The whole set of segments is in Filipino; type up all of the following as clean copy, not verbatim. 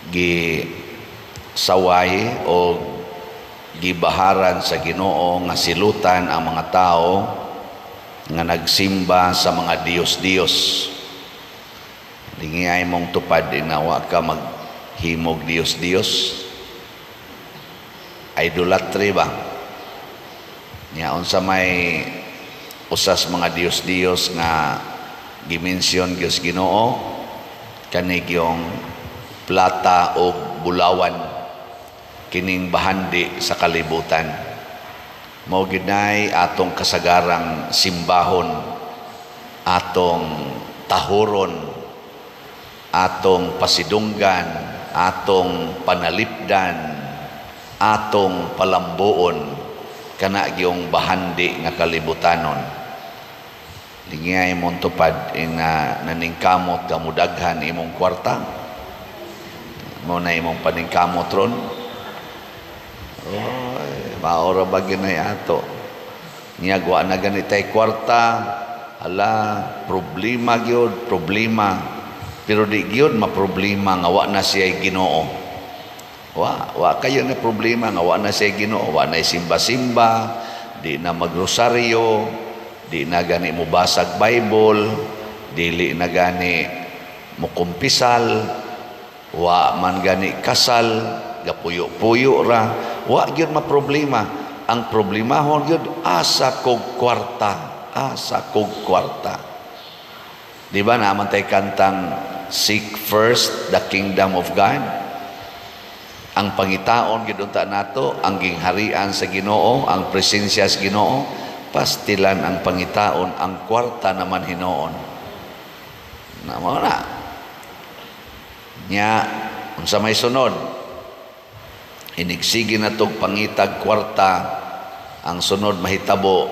gi saway o gibaharan sa Ginoo nga silutan ang mga tao nga nagsimba sa mga Diyos-Diyos. Dingay mong tupad inawa ka maghimog Diyos-Diyos. Idolatry ba? Nya unsa may usas mga Diyos-Diyos nga gimensyon Diyos Ginoo, kanig yung plata o bulawan, kining bahandi sa kalibutan. Mao ginay atong kasagarang simbahon, atong tahuron, atong pasidunggan, atong panalipdan, atong palambuon, kana gyung bahandi nga kalibutanon. Lingay mong tupad ina naningkamot ka mudaghan imong kwarta, mo na imong paningkamot ron. Oy, maora ba ginay ato niya wa na ganitay kwarta, hala problema gyud, problema, pero di gyud maproblema nga wa na siya Ginoo. Wa kayo na problema nga wa na siya Ginoo, wa na simba-simba, di na magrosaryo, di na gani mo basag Bible, dili na gani mo kumpisal, wa man gani kasal, gapuyo-puyo ra, wa gyud maproblema. Ang problemahon gyud asa kog kwarta, asa kog kwarta. Di ba naman tay kantang seek first the kingdom of God? Ang pangitaon gid unta nato ang gingharian sa Ginoo, ang presensya sa Ginoo, pastilan ang pangitaon, ang kwarta naman hinoon. Namo na. Nya unsa may sunod? Inigsigi na tog pangitag kwarta, ang sunod mahitabo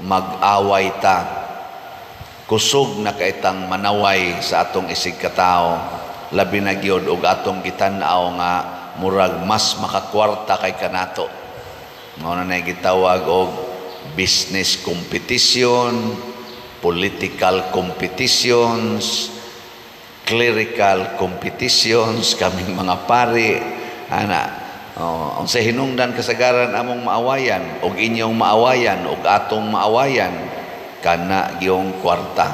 mag-away ta. Kusog na kaitang manaway sa atong isig katao, labi na gyud og atong gitan-aw nga murag mas makakwarta kay kanato. Mao na gitawag og business competition, political competitions, clerical competitions, kaming mga pari ana. Unsa hinungdan kasagaran among maawayan og inyong maawayan og atong maawayan, kana gyung kwarta.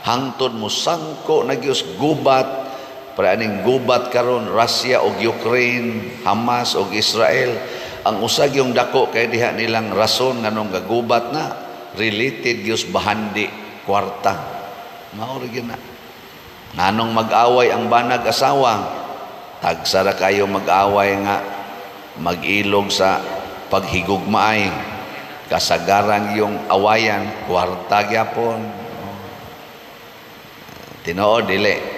Hangtod mo sangko na gyus gubat. Para aning gubat karon Russia o Ukraine, Hamas o Israel, ang usag yung dako kay diha nilang rason nganong gagubat na related gyus bahandi kwarta. Mao ra gyud na. Nganong mag-away ang banag asawa, tagsara kayo mag-away nga mag-ilog sa paghigugmaay, kasagaran yung awayan kwarta gyapon. Tinuod dili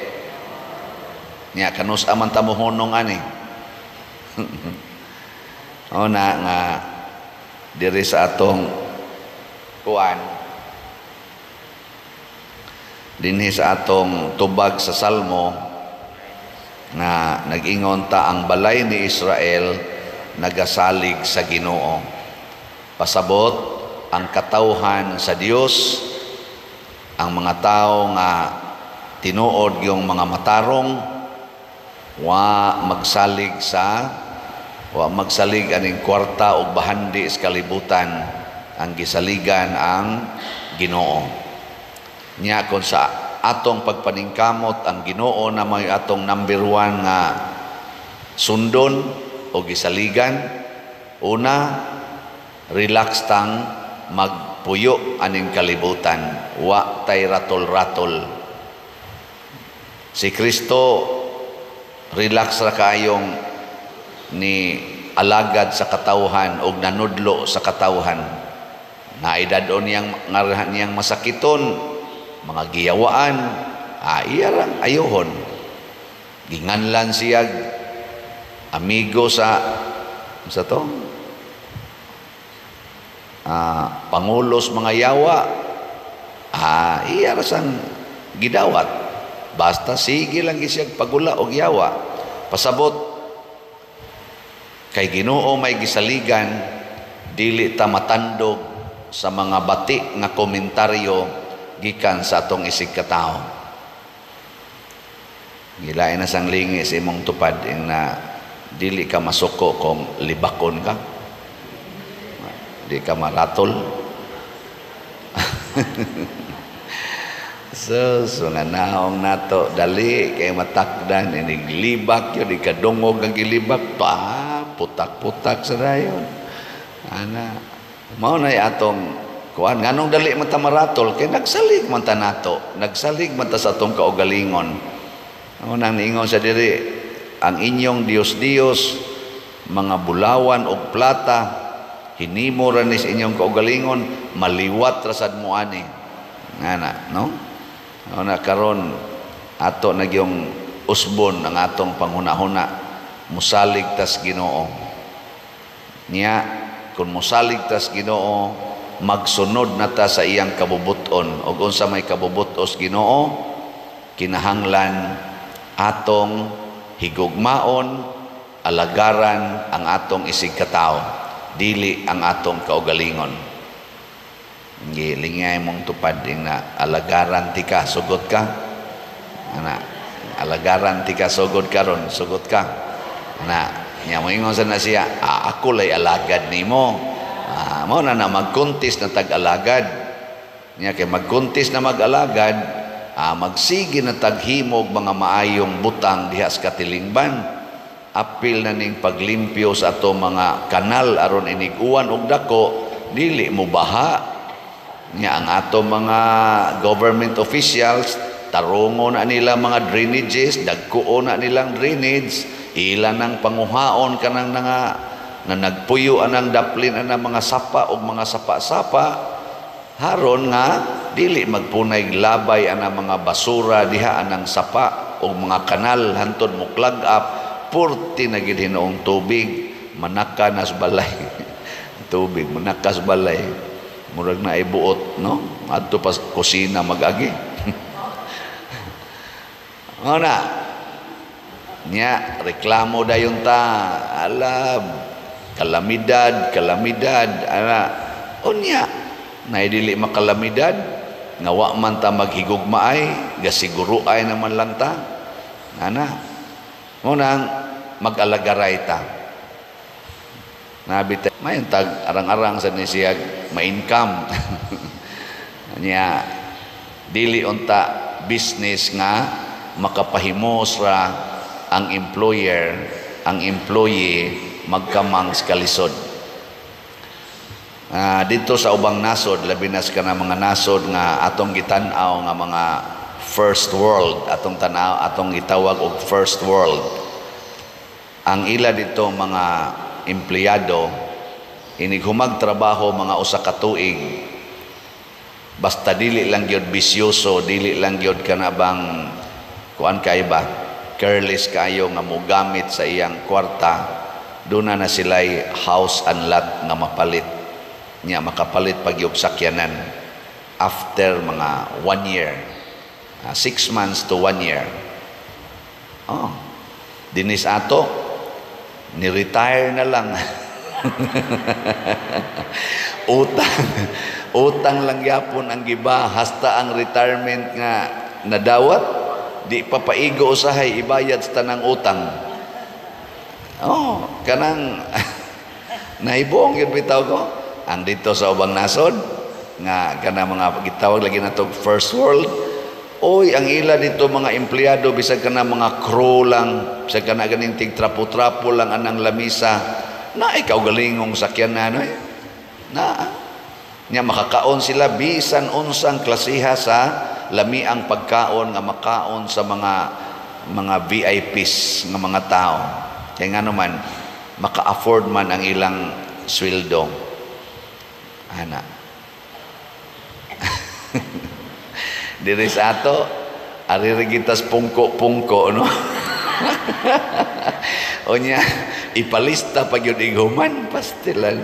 nya kanus aman ta mohonong ani. O na nga diri sa atong kuan dinhi sa atong tubag sa Salmo nga nag-ingon ta ang balay ni Israel nagasalig sa Ginoo. Pasabot ang katawhan sa Dios, ang mga tao nga tinuod yung mga matarong wa magsalig aning kwarta o bahandi sa kalibutan, ang gisaligan ang Ginoo. Nya kon sa atong pagpaningkamot ang Ginoo na may atong number 1 nga sundon o gisaligan, una relax tang magpuyo aning kalibutan, wa tay ratol-ratol. Si Kristo relax ra kayong ni alagad sa katawhan o nanudlo sa katawhan. Naidadon niyang masakiton, mga giyawaan, iyarang ayohon. Ginganlan siya amigo sa to? Pangulos mga yawa, iyarasang gidawat. Basta sige lang gisiyag pagula og yawa. Pasabot kay Ginoo may gisaligan, dili ta matandog sa mga bati nga komentaryo gikan sa atong isig katao. Gilain na sang lingi sa imong tupad ing na dili ka masuko kung libakon ka. Di ka maratol. So nga naong nato dali kay matakdan inig libak yun ikadungog ang gilibak pa putak-putak sa dayon. Ana mao na atong kuan nganong dali man ta maratol kay nagsalig man ta nato, nagsalig man ta sa atong kaugalingon. Nang niingon sa diri ang inyong Dios-Dios mga bulawan og plata hinimo ra ni sa inyong kaugalingon maliwat ra sad mo ani. Ngana no? Ana karon ato nagyong usbon ang atong panghuna-huna musalig tas Ginoo. Nya kun musalig tas Ginoo magsunod na ta sa iyang kabubuton ug unsa may kabubutos Ginoo kinahanglan atong higugmaon alagaran ang atong isig katao dili ang atong kaugalingon. Lingay mong tupad na alagaran ti ka sugot ka ana alagaran ti ka sugod karon sugot ka ana nya mo ingon sa na siya ako lay alagad nimo mao na magkuntis na tag-alagad nya kay magkuntis na mag-alagad magsige na taghimog mga maayong butang diha sa katilingban apil na ning paglimpyo sa ato mga kanal aron iniguan og dako dili mo baha nya ang ato mga government officials tarungo na nila mga drainages dagko na nilang drainage ila nang panguhaon kanang nga nagpuyo anang daplin anang mga sapa og mga sapa-sapa haron nga dili magpunay labay anang mga basura diha anang sapa og mga kanal hantod mo clog up purti na gid hinoong tubig manaka nas balay tubig manakas balay murag na ibuot no adto pa kusina mag-agi ana nya reklamo dayon ta alam kalamidad ana unya nay dili makalamidad nga wa man ta maghigugmaay gasiguro ay naman lang ta ana mo nang mag-alagaray ta nabit may tag arang-arang sa nisiyag ma-income niya dili unta business nga makapahimos ra ang employer ang employee magkamang sa kalisod dito sa ubang nasod labi na ka na mga nasod nga atong gitan-aw nga mga first world atong tanaw atong gitawag og first world ang ila dito mga empleyado inig humagtrabaho mga usa ka tuig basta dili lang gyud bisyoso dili lang gyud kanabang kuan kay ba careless kayo nga mogamit sa iyang kwarta duna na sila'y house and lot nga mapalit nya makapalit pag yung sakyanan after mga 1 year 6 months to 1 year dinis ato ni-retire na lang utang lang yapon ang giba hasta ang retirement nga nadawat di papaigo usahay ibayad sa tanang utang kanang naibong yun bitaw ko ang dito sa ubang nasod nga kanang mga gitawag lagi na to first world oy ang ila dito mga empleyado bisag kana mga crew lang bisag kana ganing tig trapo-trapo lang anang lamisa na ikaw galingong sakyanan na nya makakaon sila bisan unsang klasiha sa lamiang pagkaon nga makaon sa mga VIPs nga mga tao kaya nga naman maka-afford man ang ilang sweldo ana diri sa ato aririgitas pungko-pungko no onya ipalista pag yun iguman pastilan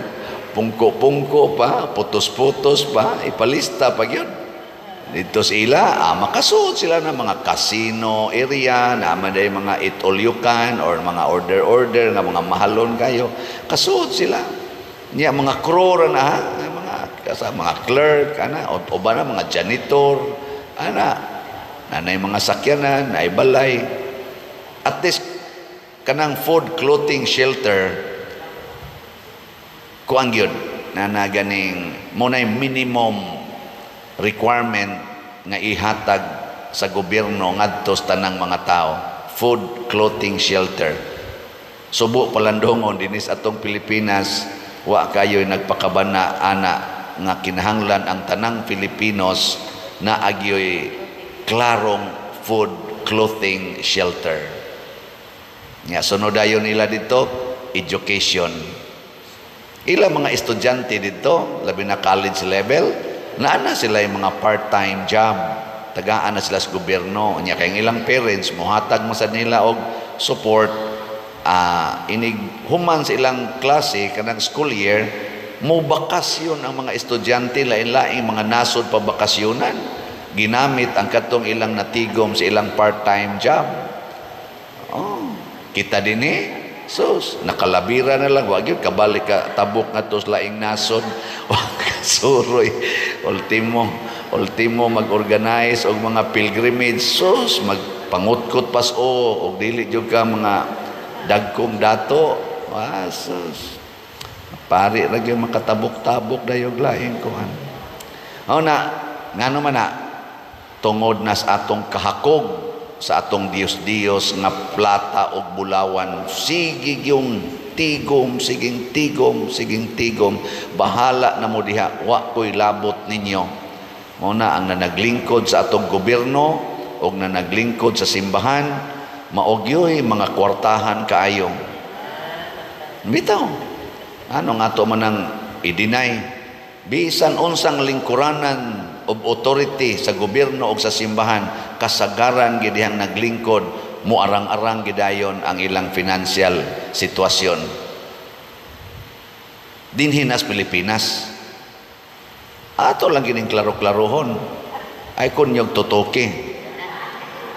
pungko-pungko pa putos-putos pa ipalista pag yun dito sila makasuot sila ng mga casino area naman day mga eat all you can or mga order nga mga mahalon kayo kasuot sila niya mga crew na mga clerk ana o ba na mga janitor ana nanay mga sakyanan na ibalay At least kanang food, clothing, shelter kuang yun na ganing munay minimum requirement nga ihatag sa gobyerno ngadto sa tanang mga tao. Food, clothing, shelter. Subo palandongon dinis atong Pilipinas, wa kayo'y nagpakabana ana nga kinahanglan ang tanang Filipinos na agyoy klarong food, clothing, shelter. Nga sunod ayon nila dito, education. Ila mga estudyante dito, labi na college level, naana sila yung mga part-time job, tagaan na sila sa gobyerno. Nya kay ilang parents mohatag mo sa nila og support, inig human sa ilang klase kanang school year, mo bakasyon ang mga estudyante, lain-laing mga nasod pa bakasyonan, ginamit ang katong ilang natigom sa ilang part-time job. Kita din sus, nakalabira na lang, wag yun, kabalik ka, tabok nga tos laing nasod, wag kasuroy, ultimo mag-organize og mga pilgrimage, sus, magpangutkot paso, og dili jud ka mga dagkong dato, sus, pari ra gyud makatabok-tabok dayog laing kuan. Ngano man na, tungod na sa atong kahakog, sa atong Dios nga plata og bulawan, sige yung tigom, siging tigom, bahala na mo diha, wa ko'y labot ninyo. Muna ang nanaglingkod sa atong gobyerno o nanaglingkod sa simbahan, maogyoy mga kwartahan kaayo. Bitaw, ano nga to man ang i-deny, bisan unsang lingkuranan of authority sa gobyerno o sa simbahan, kasagaran gidihang naglingkod, muarang-arang gidayon ang ilang financial sitwasyon. Dinhin as Pilipinas, ato lang gining klaro-klarohon, ay kunyog tutuki,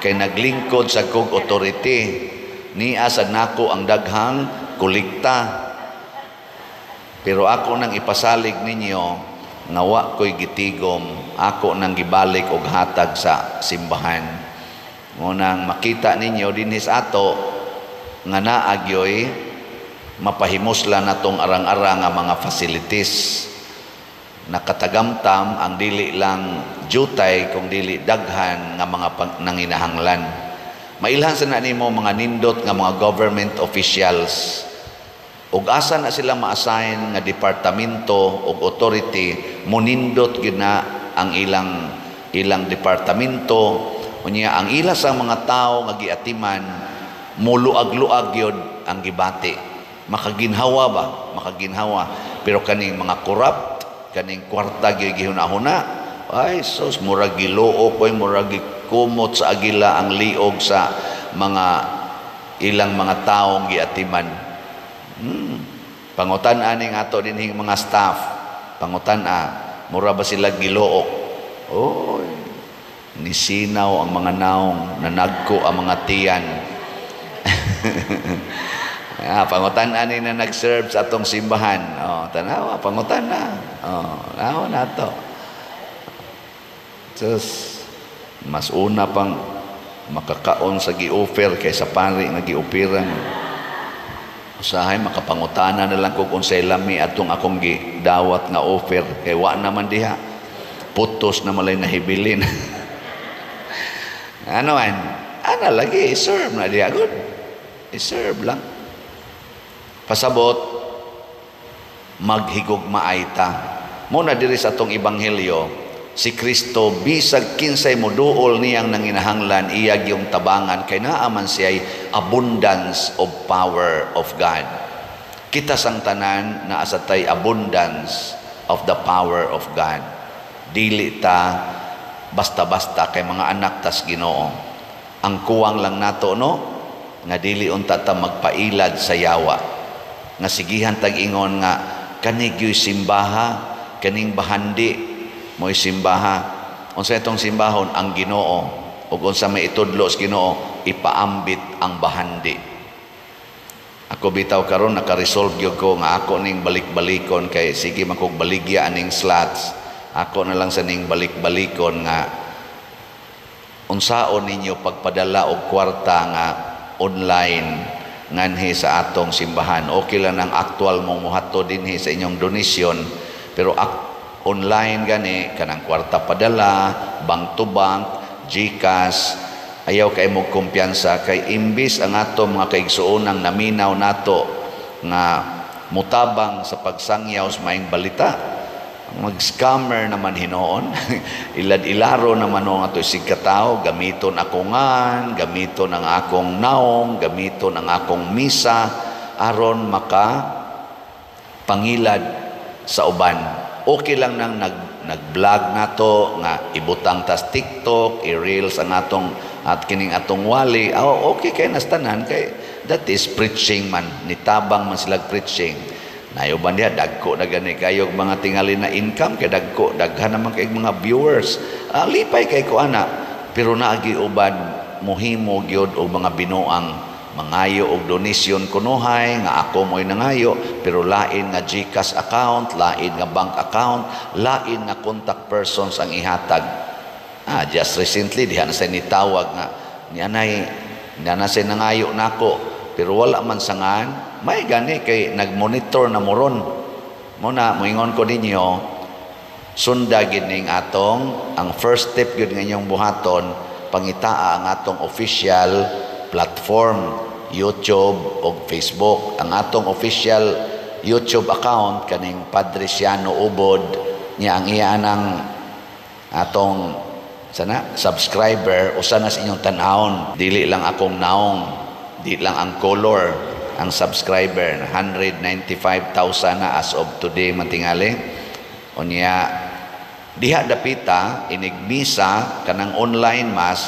kay naglingkod sa kog authority, ni asad nako ang daghang kulikta. Pero ako nang ipasalig ninyo, nga wa ko'y gitigom, ako nang gibalik og hatag sa simbahan. Ngunang makita ninyo dinhis ato nga naagyoy mapahimusla natong arang-arang nga mga facilities. Nakatagamtam ang dili lang jutay kung dili daghan nga mga nanginahanglan. Mailhan sa na nimo mga nindot nga mga government officials, ug asa na sila ma-assign nga departamento ug authority, munindot gyud na ang ilang departamento, unya ang ila sa mga tawo nga giatiman muluag-luag gyud ang gibati. Makaginhawa, pero kaning mga corrupt, kaning kwarta gyud gihuna-huna, ay sus, murag giloo koy, murag kumot sa agila ang liog sa mga ilang mga taong giatiman. Pangutan-an ning ato dinhing mga staff, mura ba sila giloo? Oy, nisinaw ang mga naong, nanagko ang mga tiyan. Pangutan-an ni na nag-serve sa atong simbahan. Tanawa, pangutan na. Naho na to. Just, mas una pang makakaon sa gi-offer kaysa pari nga gi-offeran. Usahay makapangutana na lang kung unsay lami atong akong gidawat nga offer, kay wa naman diha, putos na malay nahibilin. Ana lagi i-serve na diha, good, i-serve lang. Pasabot maghigugmaay ta. Muna diri sa atong ebanghelyo, si Kristo bisag kinsay moduol niyang nanginahanglan, iyag yung tabangan, kay naaman siya'y abundance of power of God. Kita sang tanan na asatay abundance of the power of God. Dili ta basta-basta kay mga anak tas Ginoo. Ang kuwang lang nato nga dili unta ta magpailad sa yawa. Nga sigihan tag ingon nga kanigyoy simbaha, kaning bahandi mo'y simbaha. Unsa itong simbahon? Ang Ginoo. Ug unsa may itudlo sa Ginoo, ipaambit ang bahandi. Ako bitaw karon naka-resolve gyud ko nga ako ning balik-balikon, kay sige man kog baligya aning slots. Ako na lang sa ning balik-balikon nga unsaon ninyo pagpadala og kwarta nga online nganhi sa atong simbahan. Okay lang ang actual mong muhato dinhi sa inyong donation, pero online gani kanang kwarta padala, bank to bank, GCash, ayaw kay mo kumpiyansa kay imbis ang atong mga kaigsuonang naminaw nato nga mutabang sa pagsangyaw sa maing balita, mag-scammer naman hinoon. Ilad-ilaro naman o nga ito isig katao, gamiton ako ngan, gamiton ang akong naong, gamiton ang akong misa, aron maka pangilad sa uban. Okay lang nang nag-vlog nato nga ibutang tas TikTok, i-reels ang atong at kining atong wali. Okay kay nastanan kay that is preaching man, nitabang man sila preaching. Nayuban diha dagko na gani kayo mga tingali na income kay dagko daghan naman kay mga viewers. Lipay kay ko ana, pero naagi uban mohimo gyud og mga binuang mangayo og donation kunuhay nga ako mo'y nangayo, pero lain nga GCash account, lain nga bank account, lain nga contact persons ang ihatag. Just recently diha na say nitawag nga nianay na say nangayo nako, pero wala man sangan. May gani kay nagmonitor na moron. Muna moingon ko ninyo, sunda gid ning atong ang first step gid nga inyong buhaton, pangitaa ang atong official platform, YouTube o Facebook. Ang atong official YouTube account kaning Padre Siano Ubod niya ang iya nang atong subscriber usa na sa inyong tan-awon. Dili lang akong naong, di lang ang color ang subscriber, 195,000 na as of today mantingali. Unya diha dapita inigmisa kanang online mass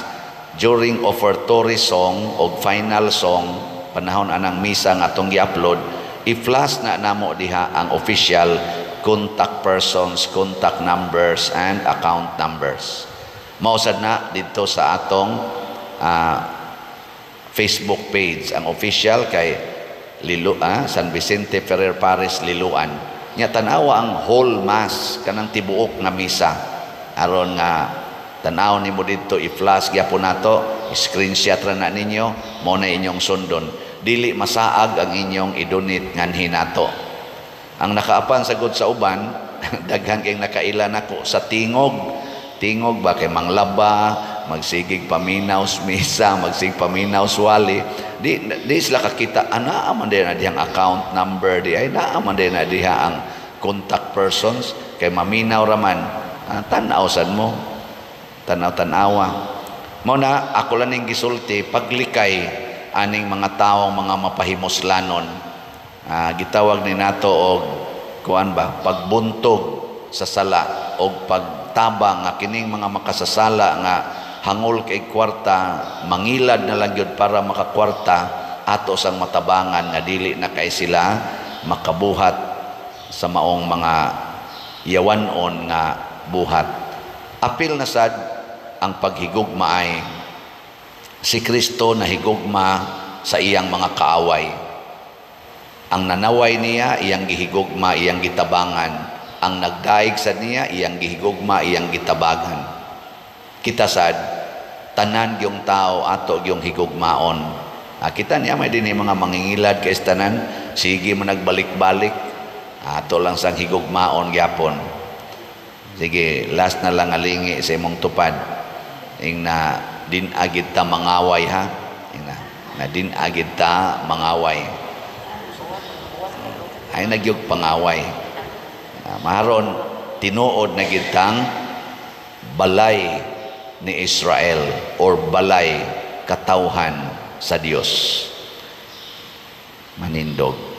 during offertory song o final song, panahon anang misa nga atong gi-upload, i-flash na namo diha ang official contact persons, contact numbers and account numbers. Mausad na dito sa atong Facebook page ang official kay San Vicente Ferrer Paris Liloan. Nya tanawa ang whole mass kanang tibuok nga misa. Aron nga tanaw nimo dito i-flash gyapon nato, screenshot ra na ninyo, mo na inyong sundon. Dili masaag ang inyong i-donate nganhi nato. Ang nakaapan sagod sa uban, daghan kay nakaila nako sa tingog ba kay manglaba, magsigig paminaw sa misa, magsigig paminaw sa wali. Di sila kakita, naaman din na dihang account number, di ay naaman din na diha ang contact persons, kay maminaw raman. Tanaw-san mo, tanaw-tanawa. Muna, ako lang yung gisulti, paglikay, aning mga taong mga mapahimuslanon. Gitawag ni nato og kuan ba, pagbuntog sa sala, o pagtabang, kining mga makasasala nga, hangol kay kwarta, mangilad na lang yun para makakwarta, ato sang matabangan nga dili na kay sila makabuhat sa maong mga yawanon nga buhat. Apil na sad ang paghigugma ay si Kristo na higugma sa iyang mga kaaway. Ang nanaway niya, iyang gihigugma, iyang gitabangan. Ang nagdaig sa niya, iyang gihigugma, iyang gitabangan. Kita sad tanan yung tao ato yung higugmaon. Kita niya may din mga mangingilad kay tanan, sige mo nagbalik-balik, ato lang sang higugmaon gyapon. Sige, last na lang alingi sa imong tupad. Ing na din agid ta mangaway ha. Ing na din agid ta mangaway. Ay nagyug pangaway. Maharon tinuod na gid tang balay ni Israel or balay katawhan sa Dios. Manindog.